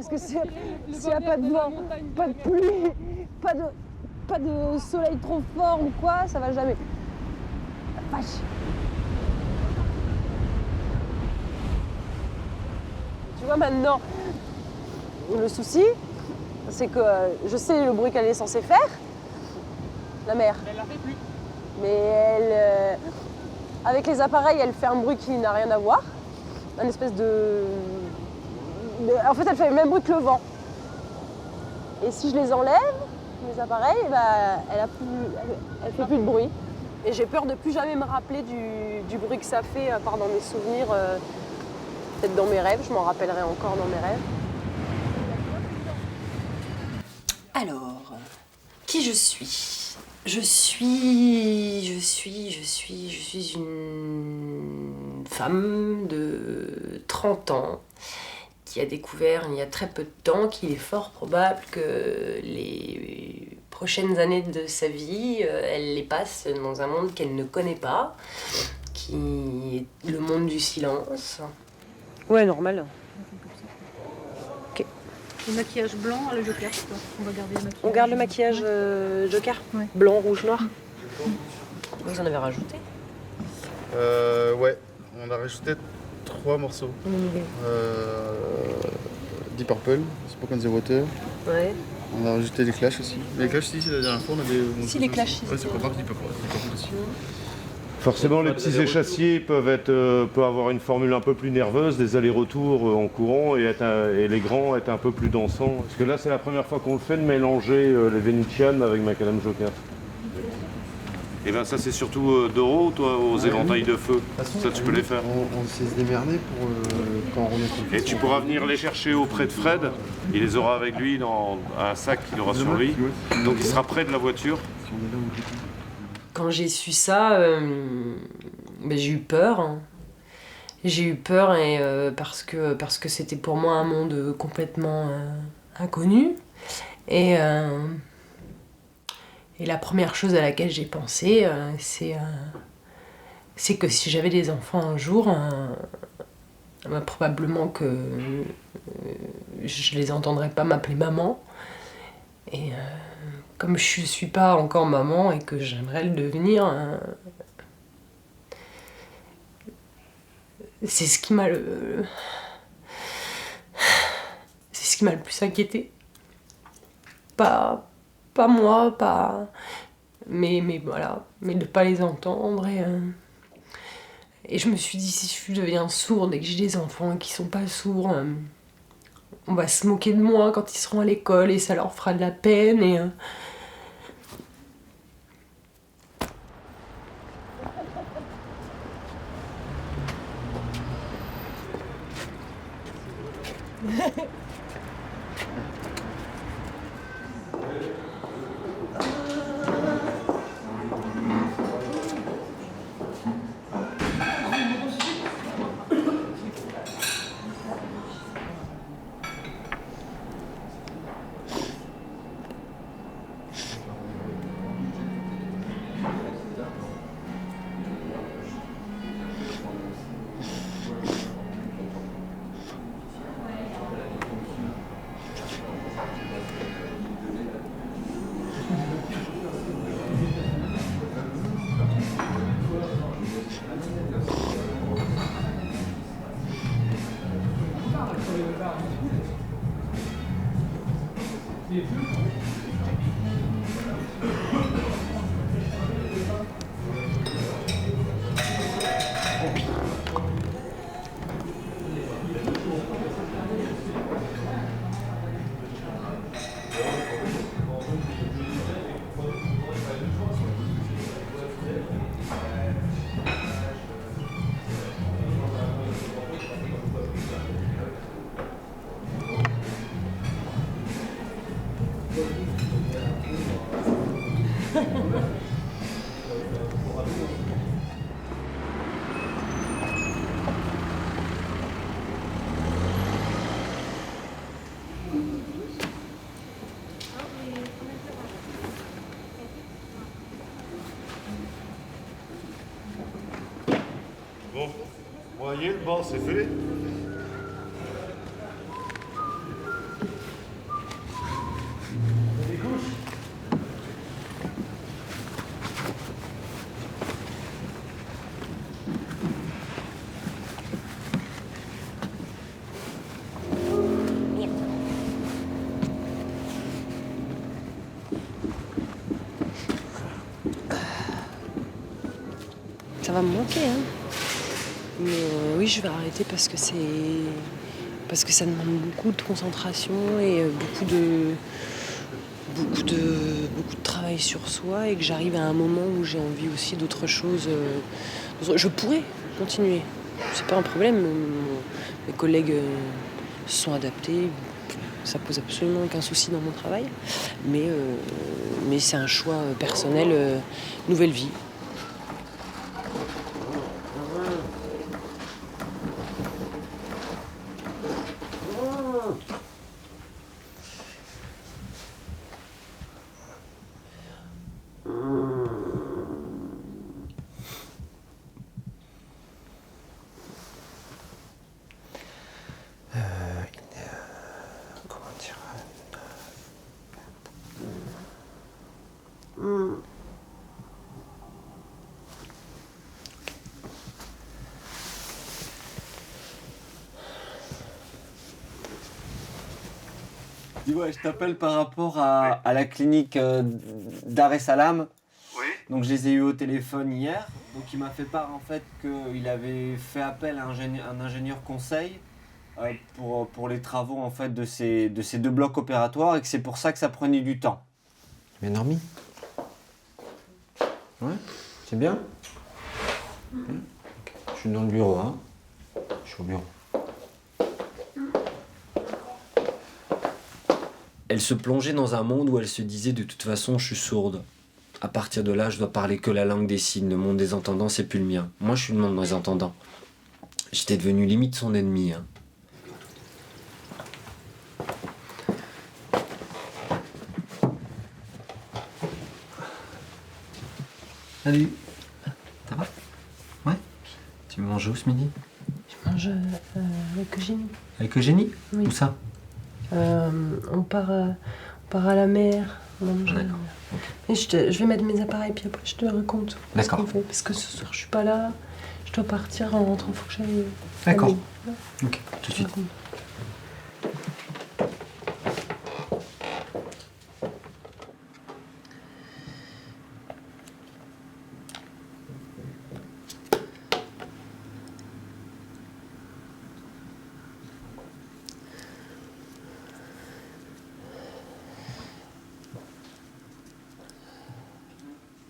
Parce que s'il n'y a pas de vent, pas de pluie, pas de soleil trop fort ou quoi, ça va jamais. La vache. Tu vois maintenant, le souci, c'est que je sais le bruit qu'elle est censée faire, la mère. Mais elle la fait plus. Mais elle, avec les appareils, elle fait un bruit qui n'a rien à voir. Un espèce de... En fait, elle fait le même bruit que le vent. Et si je les enlève, les appareils, bah, elle fait plus de bruit. Et j'ai peur de plus jamais me rappeler du bruit que ça fait, à part dans mes souvenirs, peut-être dans mes rêves, je m'en rappellerai encore dans mes rêves. Alors, qui je suis ? Je suis une femme de 30 ans qui a découvert il y a très peu de temps qu'il est fort probable que les prochaines années de sa vie, elle les passe dans un monde qu'elle ne connaît pas, qui est le monde du silence. Ouais, normal. Le maquillage blanc à la Joker, quoi. On va garder le maquillage. On garde le maquillage Joker, Ouais. blanc, rouge, noir. Vous en avez rajouté? Ouais, on a rajouté 3 morceaux. Deep Purple, Spoken the Water. Ouais. On a rajouté les Clash aussi. Les Clash, si, la dernière fois, on avait. Si, les Clash, si, Ouais, c'est pas grave, Deep Purple aussi. Forcément, les petits échassiers peuvent avoir une formule un peu plus nerveuse, des allers-retours en courant et les grands être un peu plus dansants. Parce que là, c'est la première fois qu'on le fait de mélanger les Vénitianes avec Macadam Joker. Et bien ça, c'est surtout Doro, toi, aux éventails de feu. Ça, tu peux les faire. On sait se démerder pour quand on est. Et tu pourras venir les chercher auprès de Fred. Il les aura avec lui dans un sac qu'il aura sur lui. Donc il sera près de la voiture. Quand j'ai su ça, j'ai eu peur. Hein. J'ai eu peur parce que c'était pour moi un monde complètement inconnu. Et la première chose à laquelle j'ai pensé, c'est que si j'avais des enfants un jour, probablement que je les entendrais pas m'appeler maman. Et comme je suis pas encore maman et que j'aimerais le devenir, c'est ce qui m'a le plus inquiété. Pas moi, mais voilà, mais de pas les entendre et je me suis dit, si je deviens sourde et que j'ai des enfants qui sont pas sourds, on va se moquer de moi quand ils seront à l'école et ça leur fera de la peine et Bon, voyez, le banc c'est fait. ça va me manquer. Hein. Mais oui, je vais arrêter parce que ça demande beaucoup de concentration et beaucoup de travail sur soi et que j'arrive à un moment où j'ai envie aussi d'autre chose. Je pourrais continuer, c'est pas un problème. Mes collègues se sont adaptés, ça pose absolument aucun souci dans mon travail. Mais c'est un choix personnel, nouvelle vie. Dis-moi, je t'appelle par rapport à la clinique Dar es Salaam. Oui. Donc je les ai eu au téléphone hier. Donc il m'a fait part en fait qu'il avait fait appel à un ingénieur conseil pour les travaux en fait de ces 2 blocs opératoires et que c'est pour ça que ça prenait du temps. Mais Normi. Ouais, c'est bien. Okay. Je suis dans le bureau, hein. Je suis au bureau. Elle se plongeait dans un monde où elle se disait de toute façon je suis sourde. À partir de là, je dois parler que la langue des signes. Le monde des entendants, c'est plus le mien. Moi, je suis le monde des entendants. J'étais devenu limite son ennemi. Hein. Salut. Ça va? Ouais. Tu manges où ce midi? Je mange avec Eugénie. Avec Eugénie? Oui. Où ça? On part à la mer. On va manger. D'accord. Et je vais mettre mes appareils puis après je te raconte ce qu'on fait. Parce que ce soir je suis pas là, je dois partir en rentrant, faut que j'aille. D'accord. Ok, tout de suite.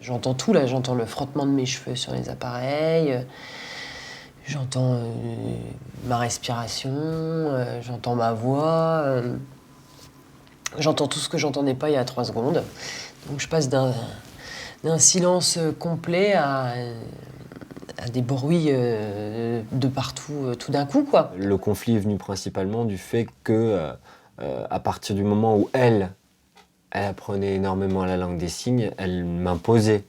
J'entends tout là, j'entends le frottement de mes cheveux sur les appareils, j'entends ma respiration, j'entends ma voix, j'entends tout ce que j'entendais pas il y a 3 secondes. Donc je passe d'un silence complet à des bruits de partout tout d'un coup, quoi. Le conflit est venu principalement du fait que, à partir du moment où elle apprenait énormément la langue des signes, elle m'imposait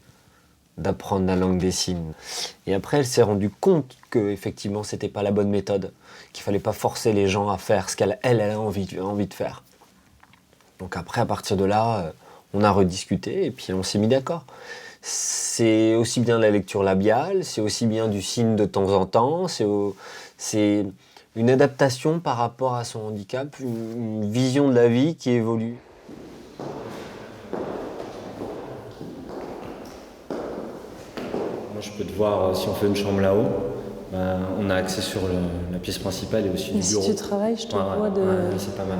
d'apprendre la langue des signes. Et après, elle s'est rendue compte que effectivement, c'était pas la bonne méthode, qu'il fallait pas forcer les gens à faire ce qu'elle a envie de faire. Donc après, à partir de là, on a rediscuté et puis on s'est mis d'accord. C'est aussi bien la lecture labiale, c'est aussi bien du signe de temps en temps, c'est une adaptation par rapport à son handicap, une vision de la vie qui évolue. Moi, je peux te voir, si on fait une chambre là-haut, ben, on a accès sur la pièce principale et aussi du bureau. Si tu travailles, je te vois de... Ouais, c'est pas mal.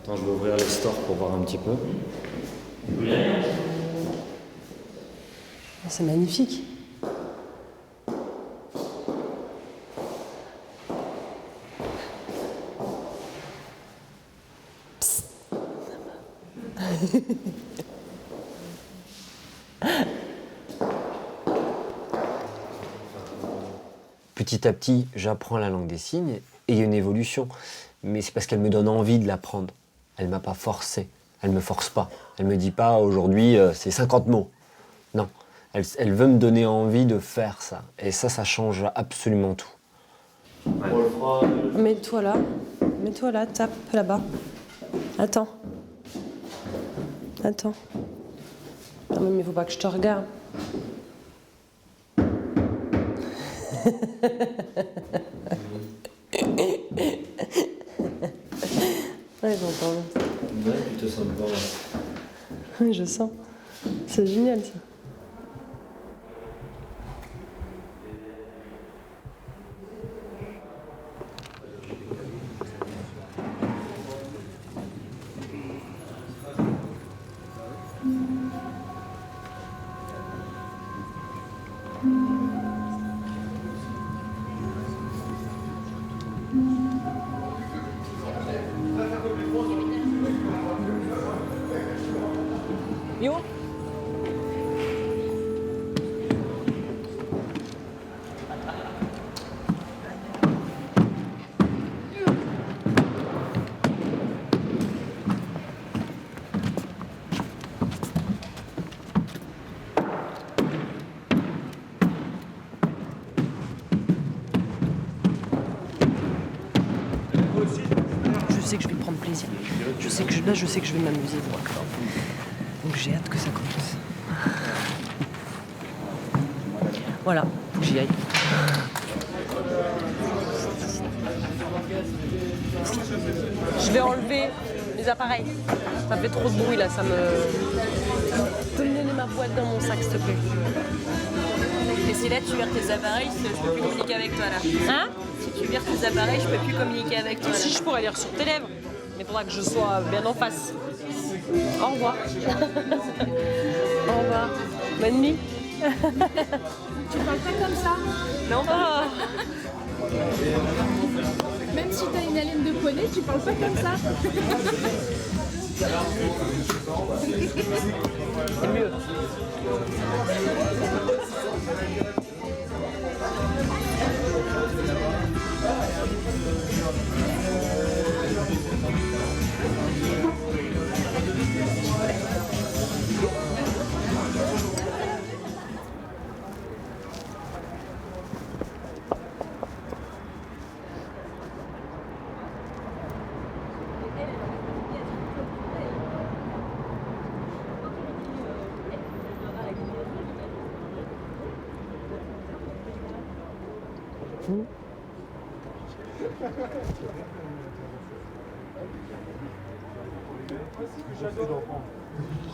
Attends, je vais ouvrir les stores pour voir un petit peu. C'est magnifique. Psst. Petit à petit, j'apprends la langue des signes et il y a une évolution. Mais c'est parce qu'elle me donne envie de l'apprendre. Elle ne m'a pas forcé. Elle ne me force pas. Elle ne me dit pas aujourd'hui c'est 50 mots. Non. Elle veut me donner envie de faire ça. Et ça change absolument tout. Mets-toi là, tape là-bas. Attends. Non mais il faut pas que je te regarde. Ouais, j'entends. Ouais, tu te sens pas. Oui, je sens. C'est génial ça. sais que je vais prendre plaisir. Je sais que je vais m'amuser pour encore. Donc j'ai hâte que ça commence. Voilà, faut que j'y aille. Je vais enlever les appareils. Ça fait trop de bruit là, ça me... Tu peux me donner ma boîte dans mon sac s'il te plaît? Et si là tu vires tes appareils, je peux plus communiquer avec toi là. Hein? Si tu vires tes appareils, je peux plus communiquer avec toi là. Si je pourrais lire sur tes lèvres, mais il faudra que je sois bien en face. Au revoir. Au revoir. Bonne nuit. Tu parles pas comme ça. Non, pas. Même si t'as une haleine de poney, tu parles pas comme ça. C'est mieux.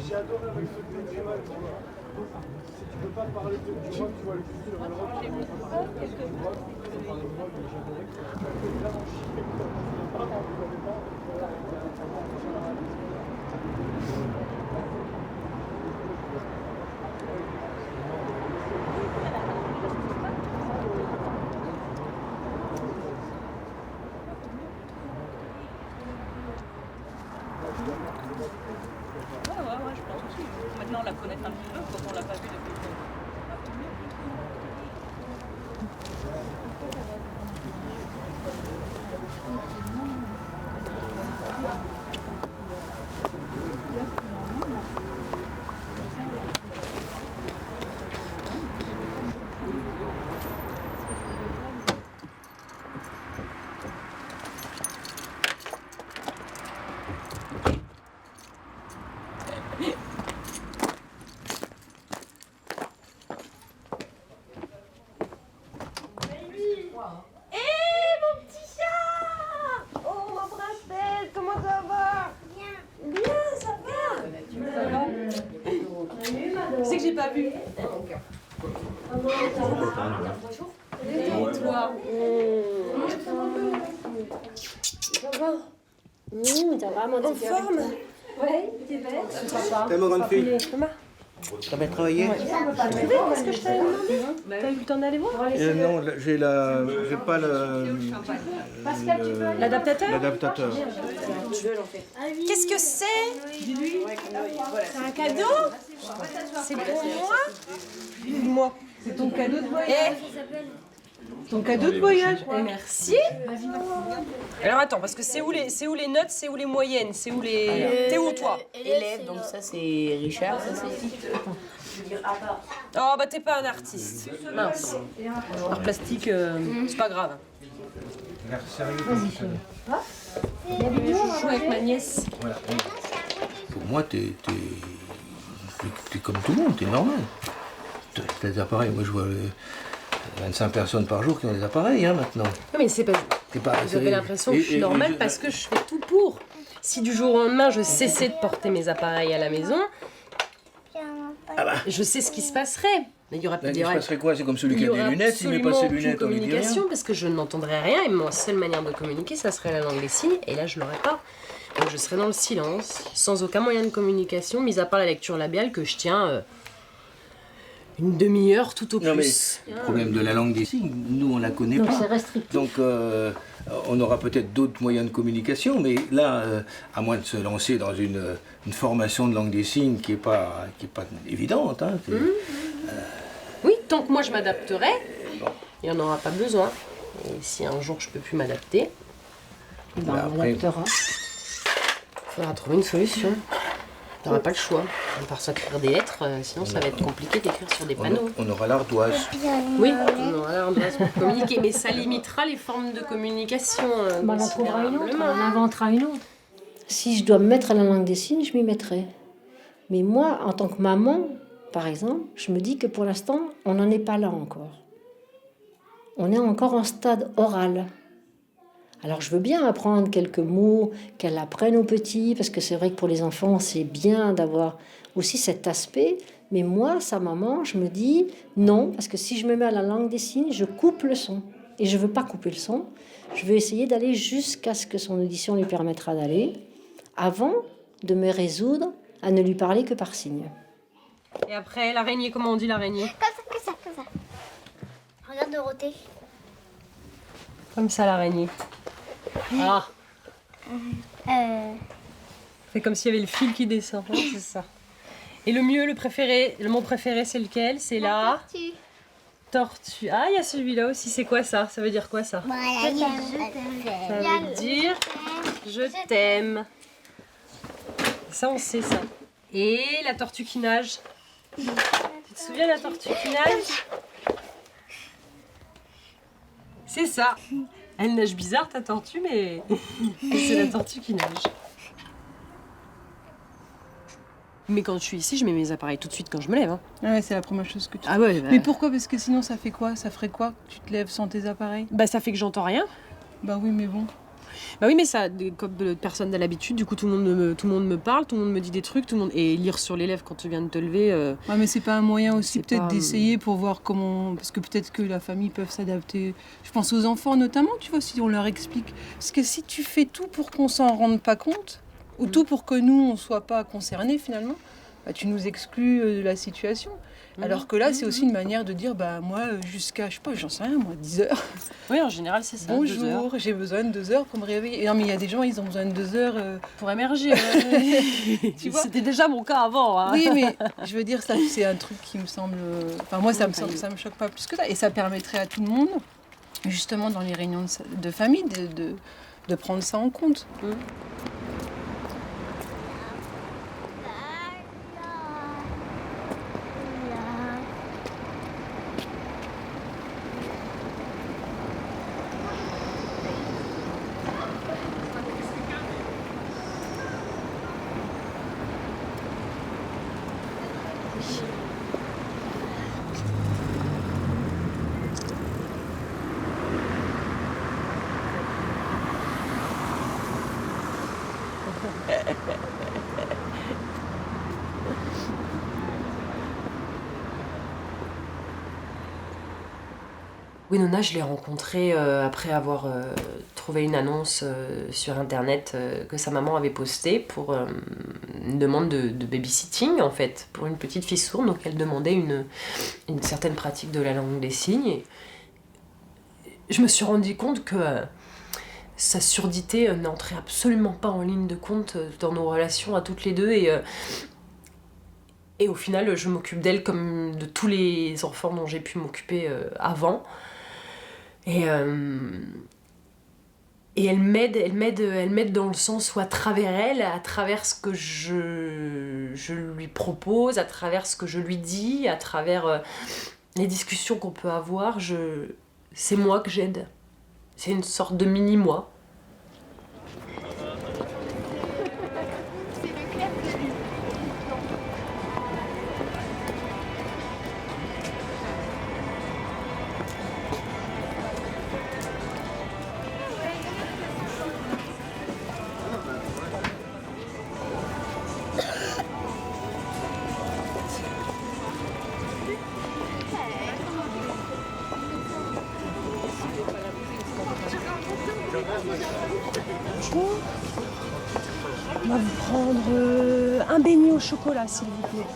J'ai adoré avec ce festival. Si tu peux pas parler de du rock, tu vois le futur le rock. Ouais, je pense aussi. Maintenant, on la connaît un petit peu, comme on l'a pas vue depuis longtemps. C'est que j'ai pas vu. Et toi? Ça va? T'as vraiment En forme? Ouais, t'es belle. T'es ma grande fille. Thomas? T'as bien travaillé? Qu'est-ce que je t'avais demandé? T'as eu le temps d'aller voir? Non, j'ai pas L'adaptateur? l'adaptateur. Qu'est-ce que c'est? C'est un cadeau? C'est pour moi? Dis-moi. C'est ton cadeau de voyage. Ton cadeau de voyage. Merci. Alors attends, parce que c'est où les notes, c'est où les moyennes, c'est où les... T'es où toi? Élève, donc ça c'est Richard, ça c'est... Oh bah t'es pas un artiste. Mince. Art plastique, c'est pas grave. Je joue avec ma nièce. Pour moi, t'es comme tout le monde, t'es normal. T'as des appareils, moi je vois 25 personnes par jour qui ont des appareils maintenant. Non mais c'est pas... Vous avez l'impression que je suis normale parce que je fais tout pour. Si du jour au lendemain je cessais de porter mes appareils à la maison, je sais ce qui se passerait. Mais il y aurait Il se passerait quoi? C'est comme celui qui a des lunettes, il met pas ses lunettes, on lui dit rien. communication parce que je n'entendrais rien et ma seule manière de communiquer, ça serait la langue des signes et là je l'aurais pas. Donc je serais dans le silence, sans aucun moyen de communication, mis à part la lecture labiale que je tiens une demi-heure tout au plus. Le problème de la langue des signes, nous on la connaît pas. c'est restrictif. Donc on aura peut-être d'autres moyens de communication, mais là, à moins de se lancer dans une formation de langue des signes qui est pas évidente. Hein, Oui, tant que moi je m'adapterai, il n'y en aura pas besoin. Et si un jour je peux plus m'adapter, Bah, après, il faudra trouver une solution. T'auras pas le choix. À part s'écrire des lettres, sinon ça va être compliqué d'écrire sur des panneaux. On aura l'ardoise. Oui, on aura l'ardoise pour communiquer, mais ça limitera les formes de communication. On en trouvera une autre, on en considérablement. inventera une autre. Si je dois me mettre à la langue des signes, je m'y mettrai. Mais moi, en tant que maman, par exemple, je me dis que pour l'instant, on n'en est pas là encore. On est encore en stade oral. Alors je veux bien apprendre quelques mots, qu'elle apprenne aux petits, parce que c'est vrai que pour les enfants, c'est bien d'avoir aussi cet aspect. Mais moi, sa maman, je me dis non, parce que si je me mets à la langue des signes, je coupe le son. Et je ne veux pas couper le son. Je veux essayer d'aller jusqu'à ce que son audition lui permettra d'aller, avant de me résoudre à ne lui parler que par signe. Et après, l'araignée, comment on dit l'araignée? Comme ça. Regarde Dorothée. Comme ça, l'araignée. Ah, c'est comme s'il y avait le fil qui descend. Ouais, c'est ça. Et le mieux, le mot préféré, c'est lequel? C'est la tortue. Ah, il y a celui-là aussi. C'est quoi ça? Ça veut dire quoi ça? Voilà, Ça veut dire je t'aime. Ça, on sait ça. Et la tortue qui nage. Tu te souviens de la tortue qui nage? C'est ça. Elle nage bizarre, ta tortue, mais c'est la tortue qui nage. Mais quand je suis ici, je mets mes appareils tout de suite quand je me lève. Hein. Ah ouais, c'est la première chose que tu Ah ouais, Mais pourquoi? Parce que sinon, ça fait quoi? Ça ferait quoi que tu te lèves sans tes appareils? Bah ça fait que j'entends rien. Bah oui, mais bon. Bah oui, mais ça, comme personne n'a l'habitude, du coup tout le monde me parle, tout le monde me dit des trucs, tout le monde et lire sur les lèvres quand tu viens de te lever. Ouais, mais c'est pas un moyen aussi c'est peut-être pas, d'essayer pour voir comment... Parce que peut-être que la famille peut s'adapter. Je pense aux enfants notamment, tu vois, si on leur explique. Parce que si tu fais tout pour qu'on s'en rende pas compte, ou tout pour que nous, on soit pas concernés finalement, bah, tu nous exclus de la situation. Alors que là, c'est aussi une manière de dire, bah moi, jusqu'à, je sais pas, j'en sais rien, moi, 10 heures. Oui, en général, c'est ça. 2 heures. Bonjour, j'ai besoin de 2 heures pour me réveiller. Et non, mais il y a des gens, ils ont besoin de 2 heures... Pour émerger. Tu vois? C'était déjà mon cas avant. Hein. Oui, mais je veux dire, ça, c'est un truc qui me semble... Enfin, moi, ça me choque pas plus que ça. Et ça permettrait à tout le monde, justement, dans les réunions de famille, de prendre ça en compte. Winona, je l'ai rencontrée après avoir trouvé une annonce sur internet que sa maman avait postée pour une demande de babysitting en fait, pour une petite fille sourde. Donc elle demandait une certaine pratique de la langue des signes. Et je me suis rendu compte que sa surdité n'entrait absolument pas en ligne de compte dans nos relations à toutes les deux. Et au final, je m'occupe d'elle comme de tous les enfants dont j'ai pu m'occuper avant. Et elle m'aide dans le sens où à travers elle, à travers ce que je lui propose, à travers ce que je lui dis, à travers les discussions qu'on peut avoir, c'est moi que j'aide. C'est une sorte de mini-moi. On va vous prendre un beignet au chocolat, s'il vous plaît.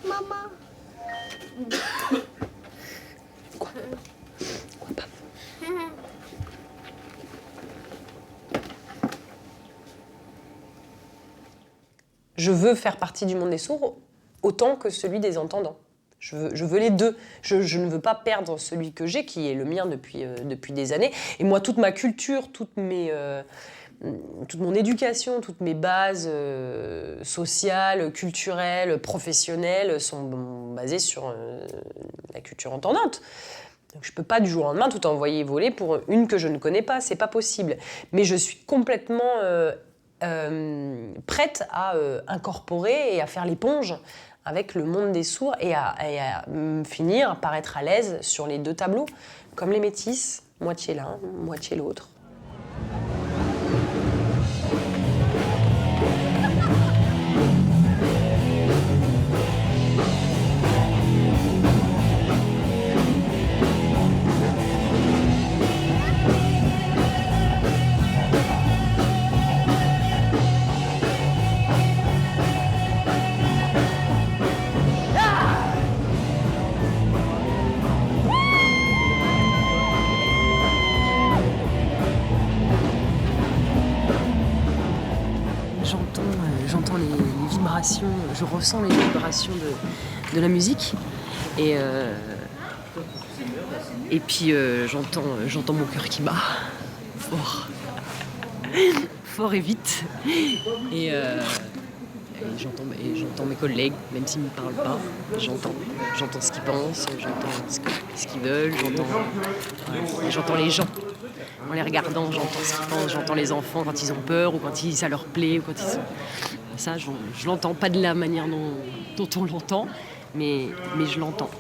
Maman. Quoi, papa? Je veux faire partie du monde des sourds autant que celui des entendants. Je veux les deux. Je ne veux pas perdre celui que j'ai, qui est le mien depuis des années. Et moi, toute ma culture, toute mon éducation, toutes mes bases sociales, culturelles, professionnelles sont basées sur la culture entendante. Donc je ne peux pas du jour au lendemain tout envoyer voler pour une que je ne connais pas, c'est pas possible. Mais je suis complètement prête à incorporer et à faire l'éponge avec le monde des sourds et à finir par être à l'aise sur les deux tableaux, comme les métis, moitié l'un, moitié l'autre. J'entends les vibrations, je ressens les vibrations de la musique et puis j'entends mon cœur qui bat fort, fort et vite et j'entends mes collègues, même s'ils ne me parlent pas, j'entends ce qu'ils pensent, j'entends ce qu'ils veulent, j'entends les gens. En les regardant, j'entends ce qu'ils pensent, j'entends les enfants quand ils ont peur ou quand ça leur plaît. Ou quand ils sont... Ça, je l'entends pas de la manière dont on l'entend, mais je l'entends.